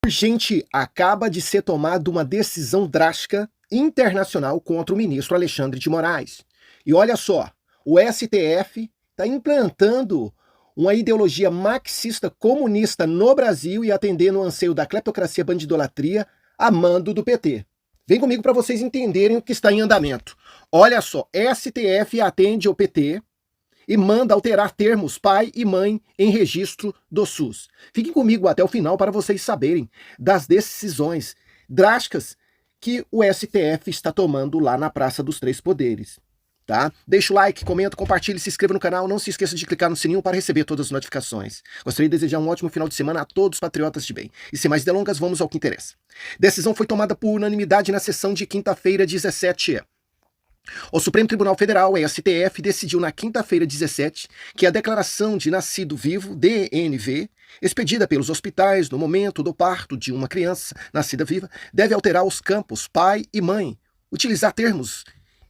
Gente, acaba de ser tomada uma decisão drástica internacional contra o ministro Alexandre de Moraes. E olha só, o STF está implantando uma ideologia marxista comunista no Brasil e atendendo o anseio da cleptocracia bandidolatria a mando do PT. Vem comigo para vocês entenderem o que está em andamento. Olha só, STF atende ao PT e manda alterar termos pai e mãe em registro do SUS. Fiquem comigo até o final para vocês saberem das decisões drásticas que o STF está tomando lá na Praça dos Três Poderes. Tá? Deixa o like, comenta, compartilhe, se inscreva no canal, não se esqueça de clicar no sininho para receber todas as notificações. Gostaria de desejar um ótimo final de semana a todos os patriotas de bem. E sem mais delongas, vamos ao que interessa. Decisão foi tomada por unanimidade na sessão de quinta-feira, 17. O Supremo Tribunal Federal, STF, decidiu na quinta-feira 17 que a declaração de nascido vivo, DNV, expedida pelos hospitais no momento do parto de uma criança nascida viva, deve alterar os campos pai e mãe, utilizar termos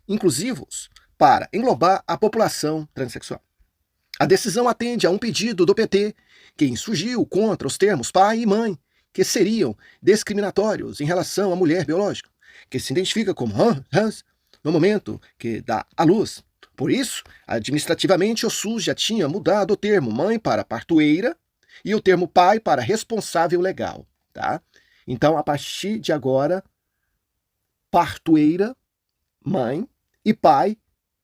inclusivos para englobar a população transexual. A decisão atende a um pedido do PT, que insurgiu contra os termos pai e mãe, que seriam discriminatórios em relação à mulher biológica, que se identifica como trans, no momento que dá à luz. Por isso, administrativamente, o SUS já tinha mudado o termo mãe para partoeira e o termo pai para responsável legal. Tá? Então, a partir de agora, partoeira, mãe, e pai,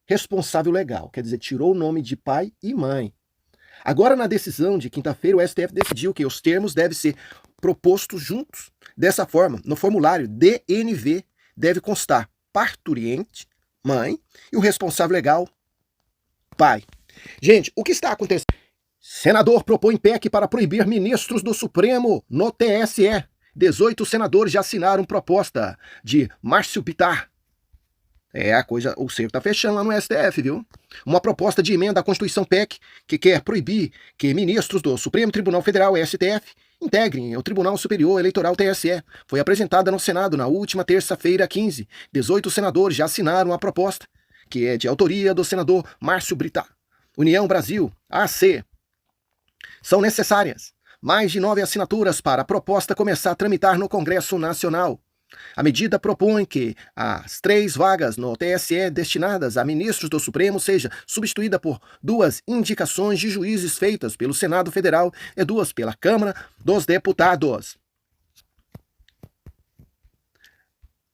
responsável legal. Quer dizer, tirou o nome de pai e mãe. Agora, na decisão de quinta-feira, o STF decidiu que os termos devem ser propostos juntos. Dessa forma, no formulário DNV deve constar parturiente, mãe, e o responsável legal, pai. Gente, o que está acontecendo? Senador propõe PEC para proibir ministros do Supremo no TSE. 18 senadores já assinaram proposta de Márcio Bittar. O cerco tá fechando lá no STF, viu? Uma proposta de emenda à Constituição PEC que quer proibir que ministros do Supremo Tribunal Federal, STF, integrem o Tribunal Superior Eleitoral TSE. Foi apresentada no Senado na última terça-feira, 15. 18 senadores já assinaram a proposta, que é de autoria do senador Márcio Bittar. União Brasil, AC. São necessárias mais de 9 assinaturas para a proposta começar a tramitar no Congresso Nacional. A medida propõe que as 3 vagas no TSE destinadas a ministros do Supremo seja substituída por 2 indicações de juízes feitas pelo Senado Federal e 2 pela Câmara dos Deputados.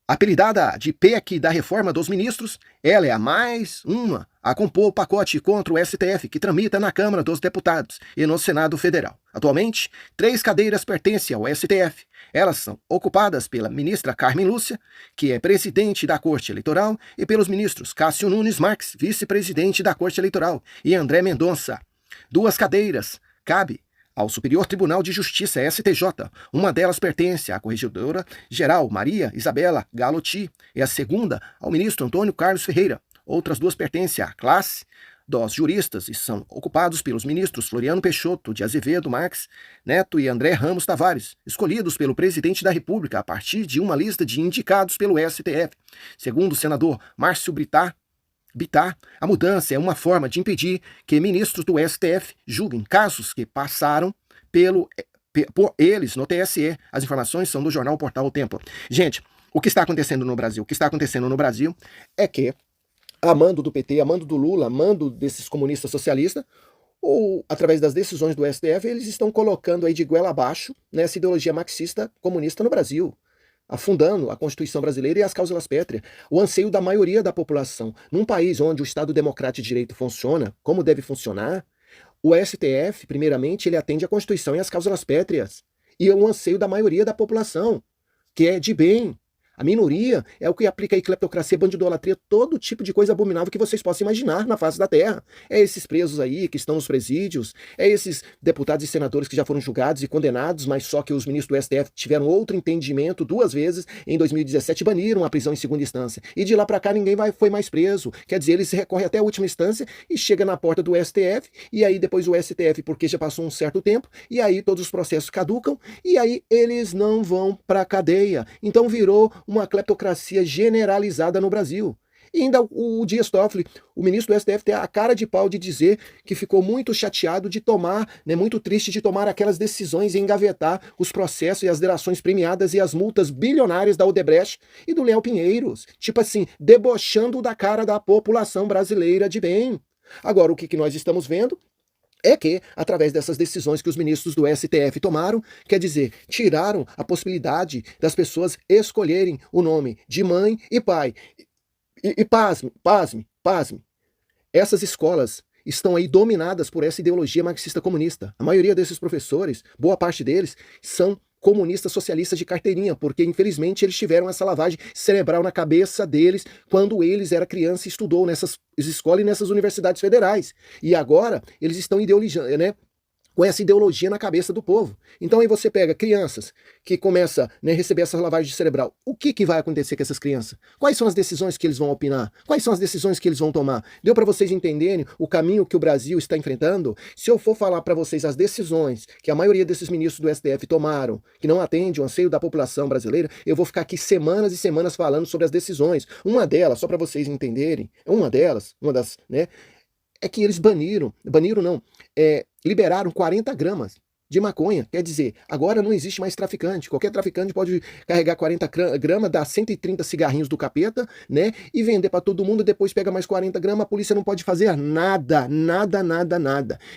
Apelidada de PEC da reforma dos ministros, ela é a mais uma a compor o pacote contra o STF que tramita na Câmara dos Deputados e no Senado Federal. Atualmente, 3 cadeiras pertencem ao STF. Elas são ocupadas pela ministra Carmen Lúcia, que é presidente da Corte Eleitoral, e pelos ministros Cássio Nunes Marques, vice-presidente da Corte Eleitoral, e André Mendonça. 2 cadeiras cabem ao Superior Tribunal de Justiça, STJ. Uma delas pertence à Corregedora-Geral Maria Isabela Galotti e a segunda ao ministro Antônio Carlos Ferreira. Outras 2 pertencem à classe dos juristas e são ocupados pelos ministros Floriano Peixoto de Azevedo Marques Neto e André Ramos Tavares, escolhidos pelo presidente da República a partir de uma lista de indicados pelo STF. Segundo o senador Márcio Bittar, a mudança é uma forma de impedir que ministros do STF julguem casos que passaram por eles no TSE. As informações são do jornal Portal O Tempo. Gente, o que está acontecendo no Brasil? O que está acontecendo no Brasil é que, a mando do PT, a mando do Lula, a mando desses comunistas socialistas, ou através das decisões do STF, eles estão colocando aí de goela abaixo nessa ideologia marxista comunista no Brasil, afundando a Constituição brasileira e as cláusulas pétreas, o anseio da maioria da população. Num país onde o Estado Democrático de Direito funciona, como deve funcionar, o STF, primeiramente, ele atende à Constituição e às cláusulas pétreas, e o anseio da maioria da população, que é de bem. A minoria é o que aplica aí cleptocracia, bandidolatria, todo tipo de coisa abominável que vocês possam imaginar na face da terra. É esses presos aí que estão nos presídios, é esses deputados e senadores que já foram julgados e condenados, mas só que os ministros do STF tiveram outro entendimento 2 vezes, em 2017 baniram a prisão em segunda instância. E de lá para cá ninguém foi mais preso. Quer dizer, eles recorrem até a última instância e chega na porta do STF, e aí depois o STF, porque já passou um certo tempo, e aí todos os processos caducam, e aí eles não vão para a cadeia. Então virou uma cleptocracia generalizada no Brasil. E ainda o Dias Toffoli, o ministro do STF, tem a cara de pau de dizer que ficou muito chateado de tomar, né, muito triste de tomar aquelas decisões e engavetar os processos e as delações premiadas e as multas bilionárias da Odebrecht e do Léo Pinheiros. Tipo assim, debochando da cara da população brasileira de bem. Agora, o que nós estamos vendo é que, através dessas decisões que os ministros do STF tomaram, quer dizer, tiraram a possibilidade das pessoas escolherem o nome de mãe e pai. E pasme, essas escolas estão aí dominadas por essa ideologia marxista-comunista. A maioria desses professores, boa parte deles, são comunistas socialistas de carteirinha, porque infelizmente eles tiveram essa lavagem cerebral na cabeça deles quando eles eram criança e estudou nessas escolas e nessas universidades federais. E agora eles estão ideologizando, né, com essa ideologia na cabeça do povo. Então aí você pega crianças que começam, né, a receber essa lavagem cerebral. O que vai acontecer com essas crianças? Quais são as decisões que eles vão opinar? Quais são as decisões que eles vão tomar? Deu para vocês entenderem o caminho que o Brasil está enfrentando? Se eu for falar para vocês as decisões que a maioria desses ministros do STF tomaram, que não atende o anseio da população brasileira, eu vou ficar aqui semanas e semanas falando sobre as decisões. Uma delas, só para vocês entenderem, uma das, né, é que eles liberaram 40 gramas de maconha. Quer dizer, agora não existe mais traficante. Qualquer traficante pode carregar 40 gramas, dar 130 cigarrinhos do capeta, né? E vender para todo mundo, depois pega mais 40 gramas, a polícia não pode fazer nada.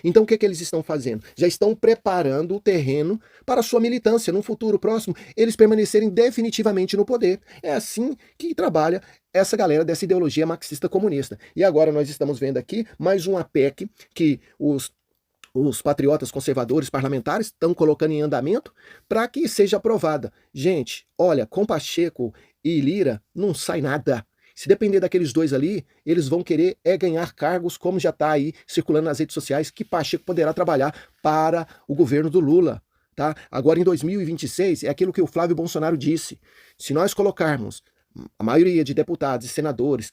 Então o que eles estão fazendo? Já estão preparando o terreno para a sua militância. Num futuro próximo, eles permanecerem definitivamente no poder. É assim que trabalha essa galera dessa ideologia marxista-comunista. E agora nós estamos vendo aqui mais uma PEC que os patriotas conservadores parlamentares estão colocando em andamento para que seja aprovada. Gente, olha, com Pacheco e Lira não sai nada. Se depender daqueles dois ali, eles vão querer ganhar cargos, como já está aí circulando nas redes sociais, que Pacheco poderá trabalhar para o governo do Lula. Tá? Agora em 2026, é aquilo que o Flávio Bolsonaro disse. Se nós colocarmos a maioria de deputados e senadores,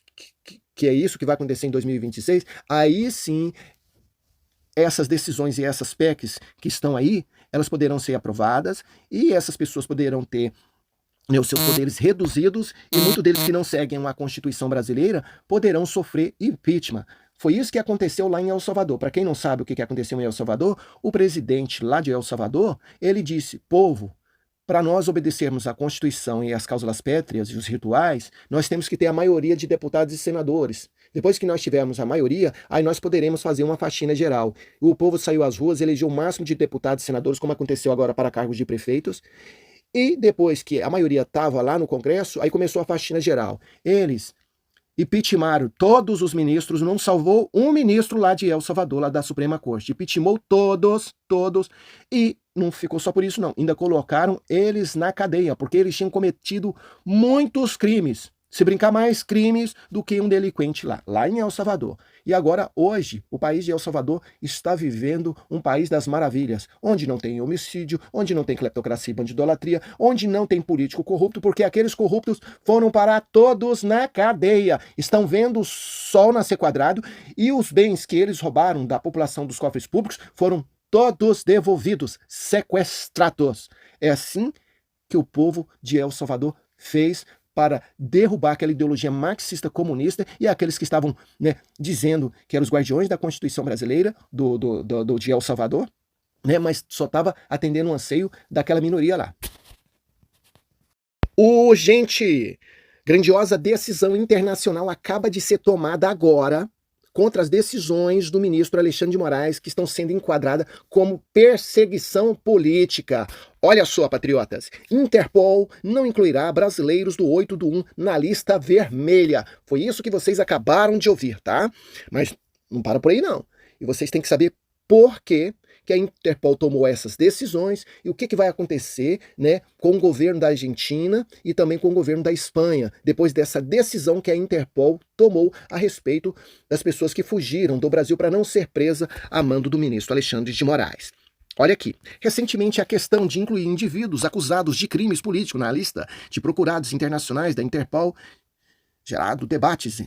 que é isso que vai acontecer em 2026, aí sim essas decisões e essas PECs que estão aí, elas poderão ser aprovadas e essas pessoas poderão ter, né, os seus poderes reduzidos e muitos deles que não seguem a Constituição brasileira poderão sofrer impeachment. Foi isso que aconteceu lá em El Salvador. Para quem não sabe o que aconteceu em El Salvador, o presidente lá de El Salvador, ele disse, povo, para nós obedecermos à Constituição e às cláusulas pétreas e os rituais, nós temos que ter a maioria de deputados e senadores. Depois que nós tivermos a maioria, aí nós poderemos fazer uma faxina geral. O povo saiu às ruas, elegeu o máximo de deputados e senadores, como aconteceu agora para cargos de prefeitos. E depois que a maioria estava lá no Congresso, aí começou a faxina geral. Eles impeachmaram todos os ministros, não salvou um ministro lá de El Salvador, lá da Suprema Corte. Impeachmou todos, e não ficou só por isso não, ainda colocaram eles na cadeia, porque eles tinham cometido muitos crimes. Se brincar, mais crimes do que um delinquente lá em El Salvador. E agora, hoje, o país de El Salvador está vivendo um país das maravilhas, onde não tem homicídio, onde não tem cleptocracia e bandidolatria, onde não tem político corrupto, porque aqueles corruptos foram parar todos na cadeia. Estão vendo o sol nascer quadrado e os bens que eles roubaram da população dos cofres públicos foram todos devolvidos, sequestrados. É assim que o povo de El Salvador fez para derrubar aquela ideologia marxista-comunista e aqueles que estavam, né, dizendo que eram os guardiões da Constituição brasileira, de El Salvador, né, mas só estava atendendo o anseio daquela minoria lá. Gente, grandiosa decisão internacional acaba de ser tomada agora contra as decisões do ministro Alexandre de Moraes, que estão sendo enquadradas como perseguição política. Olha só, patriotas, Interpol não incluirá brasileiros do 8/1 na lista vermelha. Foi isso que vocês acabaram de ouvir, tá? Mas não para por aí, não. E vocês têm que saber por que a Interpol tomou essas decisões e o que vai acontecer, né, com o governo da Argentina e também com o governo da Espanha, depois dessa decisão que a Interpol tomou a respeito das pessoas que fugiram do Brasil para não ser presa a mando do ministro Alexandre de Moraes. Olha aqui, recentemente a questão de incluir indivíduos acusados de crimes políticos na lista de procurados internacionais da Interpol gerado debates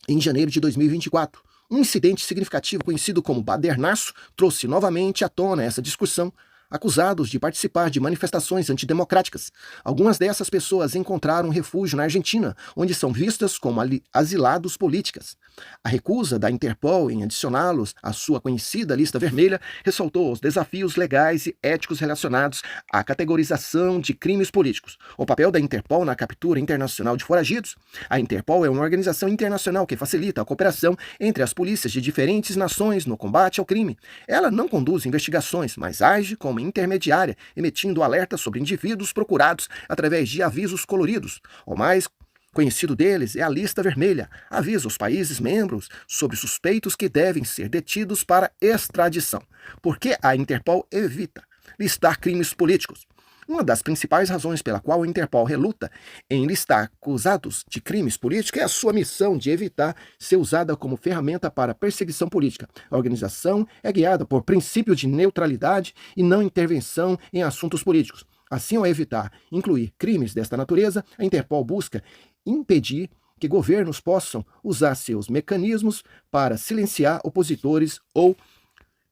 em janeiro de 2024. Um incidente significativo conhecido como Badernaço trouxe novamente à tona essa discussão acusados de participar de manifestações antidemocráticas. Algumas dessas pessoas encontraram refúgio na Argentina, onde são vistas como asilados políticos. A recusa da Interpol em adicioná-los à sua conhecida lista vermelha ressaltou os desafios legais e éticos relacionados à categorização de crimes políticos. O papel da Interpol na captura internacional de foragidos. A Interpol é uma organização internacional que facilita a cooperação entre as polícias de diferentes nações no combate ao crime. Ela não conduz investigações, mas age como intermediária, emitindo alertas sobre indivíduos procurados através de avisos coloridos. O mais conhecido deles é a lista vermelha. Avisa os países membros sobre suspeitos que devem ser detidos para extradição. Por que a Interpol evita listar crimes políticos? Uma das principais razões pela qual a Interpol reluta em listar acusados de crimes políticos é a sua missão de evitar ser usada como ferramenta para perseguição política. A organização é guiada por princípio de neutralidade e não intervenção em assuntos políticos. Assim, ao evitar incluir crimes desta natureza, a Interpol busca impedir que governos possam usar seus mecanismos para silenciar opositores ou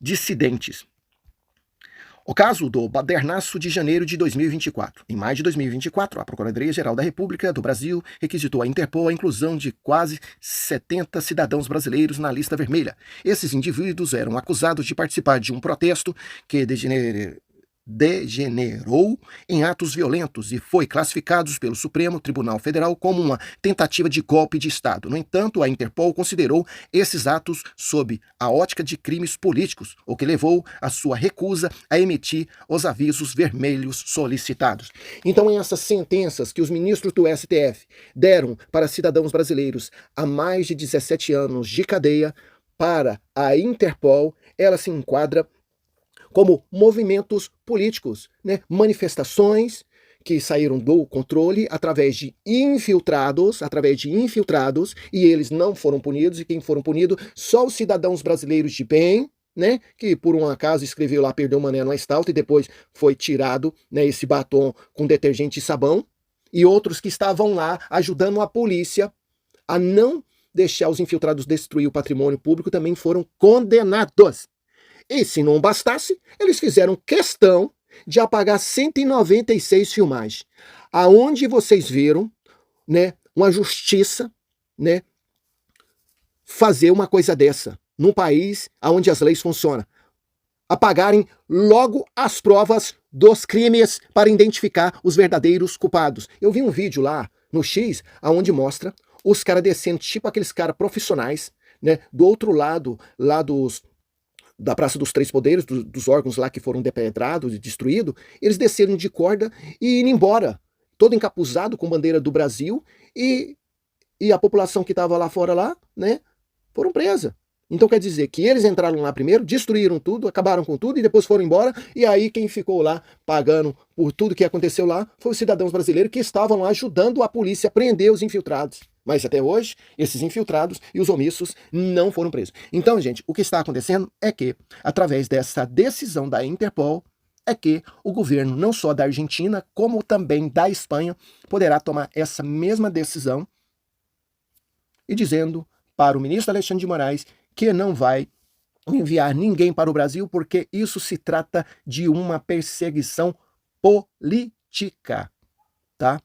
dissidentes. O caso do Badernaço de janeiro de 2024. Em maio de 2024, a Procuradoria-Geral da República do Brasil requisitou à Interpol a inclusão de quase 70 cidadãos brasileiros na lista vermelha. Esses indivíduos eram acusados de participar de um protesto que degenerou em atos violentos e foi classificados pelo Supremo Tribunal Federal como uma tentativa de golpe de Estado. No entanto, a Interpol considerou esses atos sob a ótica de crimes políticos, o que levou à sua recusa a emitir os avisos vermelhos solicitados. Então, essas sentenças que os ministros do STF deram para cidadãos brasileiros a mais de 17 anos de cadeia, para a Interpol, ela se enquadra como movimentos políticos, né? Manifestações que saíram do controle através de infiltrados, e eles não foram punidos, e quem foram punidos, só os cidadãos brasileiros de bem, né? Que por um acaso escreveu lá, perdeu mané no asfalto, e depois foi tirado, né, esse batom com detergente e sabão, e outros que estavam lá ajudando a polícia a não deixar os infiltrados destruir o patrimônio público também foram condenados. E se não bastasse, eles fizeram questão de apagar 196 filmagens. Aonde vocês viram, né, uma justiça, né, fazer uma coisa dessa, num país onde as leis funcionam? Apagarem logo as provas dos crimes para identificar os verdadeiros culpados. Eu vi um vídeo lá no X, onde mostra os caras descendo, tipo aqueles caras profissionais, né, do outro lado, lá da Praça dos Três Poderes, dos órgãos lá que foram depedrados e destruídos, eles desceram de corda e indo embora, todo encapuzado com bandeira do Brasil, e a população que estava lá fora, lá, né, foram presa. Então quer dizer que eles entraram lá primeiro, destruíram tudo, acabaram com tudo e depois foram embora, e aí quem ficou lá pagando por tudo que aconteceu lá foi os cidadãos brasileiros que estavam lá ajudando a polícia a prender os infiltrados. Mas até hoje, esses infiltrados e os omissos não foram presos. Então, gente, o que está acontecendo é que, através dessa decisão da Interpol, é que o governo, não só da Argentina, como também da Espanha, poderá tomar essa mesma decisão e dizendo para o ministro Alexandre de Moraes que não vai enviar ninguém para o Brasil, porque isso se trata de uma perseguição política, tá?